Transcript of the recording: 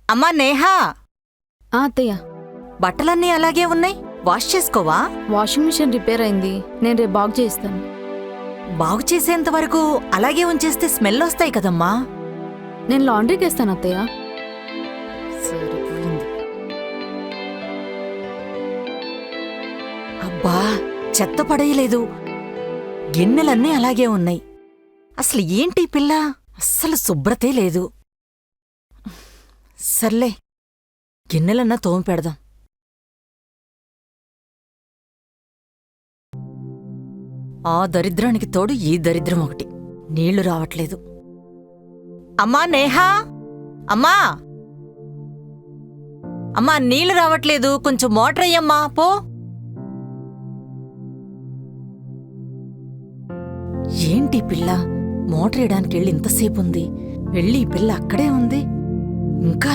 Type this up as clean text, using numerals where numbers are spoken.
అమ్మా నేహా, అత్తయ్య, బట్టలన్నీ అలాగే ఉన్నాయి, వాష్ చేసుకోవా? వాషింగ్ మిషన్ రిపేర్ అయింది, నేను రేపు బాగు చేయిస్తాను. బాగు చేసేంత వరకు అలాగే ఉంచేస్తే స్మెల్ వస్తాయి కదమ్మా. నేను లాండ్రీకి వేస్తాను అత్తయ్య. సరిపోయింది. అబ్బా, చెత్త పడేయలేదు, గిన్నెలన్నీ అలాగే ఉన్నాయి. అసలు ఏంటి పిల్ల, అస్సలు శుభ్రతే లేదు. సర్లే, గిన్నెలన్నా తోమి పెడదాం. ఆ దరిద్రానికి తోడు ఈ దరిద్రం ఒకటి, నీళ్లు రావట్లేదు. అమ్మా నేహా, అమ్మా అమ్మా, నీళ్లు రావట్లేదు, కొంచెం మోటర్ అయ్యమ్మా పో. ఏంటి పిల్ల, మోటర్ వేయడానికి వెళ్ళి ఇంతసేపు ఉంది, వెళ్ళి ఈ పిల్ల అక్కడే ఉంది, ఇంకా